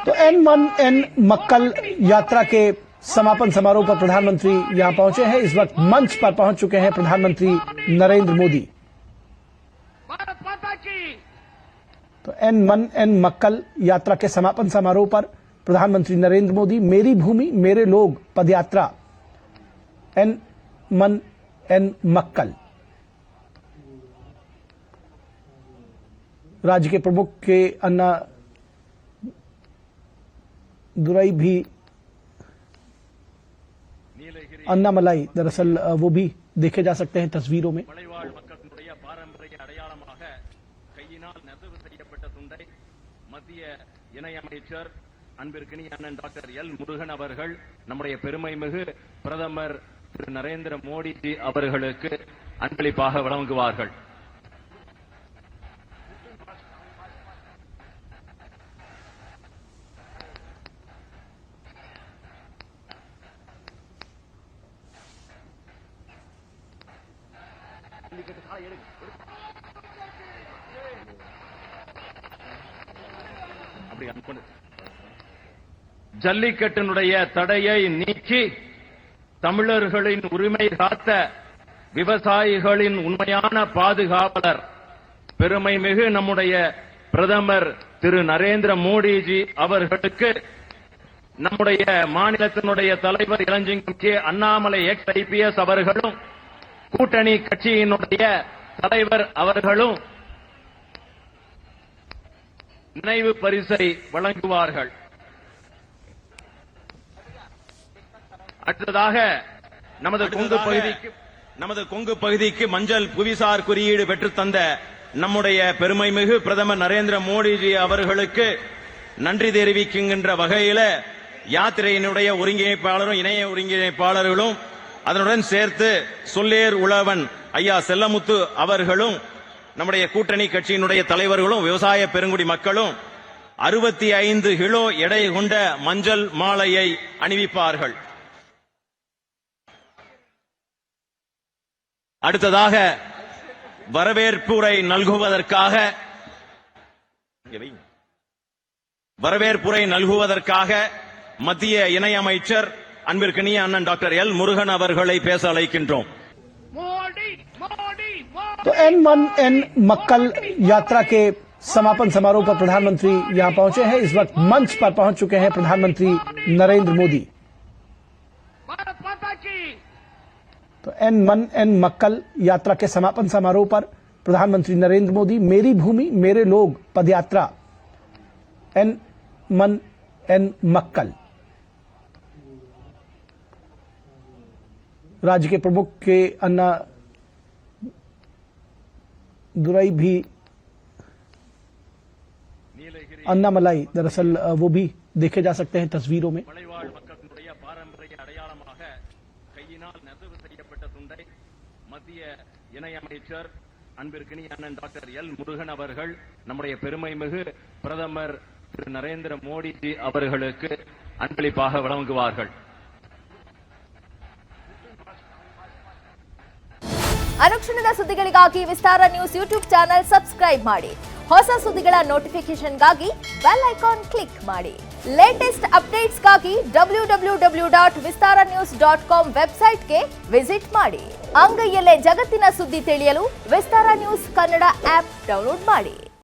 तो N1N मक्कल यात्रा के समापन समारोह पर प्रधानमंत्री यहां पहुंचे हैं। इस वक्त मंच पर पहुंच चुके हैं प्रधानमंत्री नरेंद्र मोदी। तो N1N मक्कल यात्रा के समापन समारोह पर प्रधानमंत्री नरेंद्र मोदी मेरी भूमि मेरे लोग पदयात्रा N1N मक्कल राज्य के प्रमुख के अन्ना दुराई भी अन्नामलाई दरअसल वो भी देखे जा सकते हैं तस्वीरों में। அன்பிற்கினிய அண்ணன் டாக்டர் எல் முருகன் அவர்கள் நம்முடைய பெருமைமிகு பிரதமர் திரு நரேந்திர மோடிஜி அவர்களுக்கு அன்பளிப்பாக வழங்குவார்கள்। ஜல்லிக்கட்டினுடைய தடையை நீக்கி தமிழர்களின் உரிமை காத்த விவசாயிகளின் உண்மையான பாதுகாவலர் பெருமைமிகு நம்முடைய பிரதமர் திரு நரேந்திர மோடிஜி அவர்களுக்கு நம்முடைய மாநிலத்தினுடைய தலைவர் இளஞ்சிங்கம் கே அண்ணாமலை எக்ஸ் IPS அவர்களும் கூட்டணி கட்சியினுடைய தலைவர் அவர்களும் நினைவு பரிசை வழங்குவார்கள்। அடுத்ததாக நமது கொங்கு பகுதிக்கு மஞ்சள் புவிசார் குறியீடு பெற்றுத் தந்த நம்முடைய பெருமைமிகு பிரதமர் நரேந்திர மோடிஜி அவர்களுக்கு நன்றி தெரிவிக்கின்ற வகையில யாத்திரையினுடைய ஒருங்கிணைப்பாளரும் இணைய ஒருங்கிணைப்பாளர்களும் அதனுடன் சேர்த்து சொல்லேர் உழவன் ஐயா செல்லமுத்து அவர்களும் நம்முடைய கூட்டணி கட்சியினுடைய தலைவர்களும் விவசாய பெருங்குடி மக்களும் 65 கிலோ எடை கொண்ட மஞ்சள் மாலையை அணிவிப்பார்கள்। அடுத்ததாக வரவேற்புரை நல்குவதற்காக மத்திய இணையமைச்சர் அன்பிற்கினிய அண்ணன் டாக்டர் எல் முருகன் அவர்களை பேச அழைக்கின்றோம்। तो N1N मक्कल यात्रा के समापन समारोह पर प्रधानमंत्री यहां पहुंचे हैं। इस वक्त मंच पर पहुंच चुके हैं प्रधानमंत्री नरेंद्र मोदी। तो N1N मक्कल यात्रा के समापन समारोह पर प्रधानमंत्री नरेंद्र मोदी मेरी भूमि मेरे लोग पदयात्रा N1N मक्कल राज्य के प्रमुख के अन्ना दुराई भी अन्नामलाई दरअसल वो भी देखे जा सकते हैं तस्वीरों में। மத்திய இணையமைச்சர் அன்பிற்கினிய அண்ணன் டாக்டர் எல் முருகன் அவர்கள் நம்முடைய பெருமைமிகு பிரதமர் திரு நரேந்திர மோடிஜி அவர்களுக்கு அன்பளிப்பாக வழங்குவார்கள்। ಅನುಕ್ಷಣದ ಸುದ್ದಿಗಳಿಗಾಗಿ ವಿಸ್ತಾರ ನ್ಯೂಸ್ ಯೂಟ್ಯೂಬ್ ಚಾನೆಲ್ ಸಬ್ಸ್ಕ್ರೈಬ್ ಮಾಡಿ। ಹೊಸ ಸುದ್ದಿಗಳ ನೋಟಿಫಿಕೇಶನ್ಗಾಗಿ ಬೆಲ್ ಐಕಾನ್ ಕ್ಲಿಕ್ ಮಾಡಿ। ಲೇಟೆಸ್ಟ್ ಅಪ್ಡೇಟ್ಸ್ಗಾಗಿ www.vistaranews.com ವೆಬ್ಸೈಟ್ಗೆ ವಿಸಿಟ್ ಮಾಡಿ। ಅಂಗೈಯಲ್ಲೇ ಜಗತ್ತಿನ ಸುದ್ದಿ ತಿಳಿಯಲು ವಿಸ್ತಾರ ನ್ಯೂಸ್ ಕನ್ನಡ ಆಪ್ ಡೌನ್ಲೋಡ್ ಮಾಡಿ।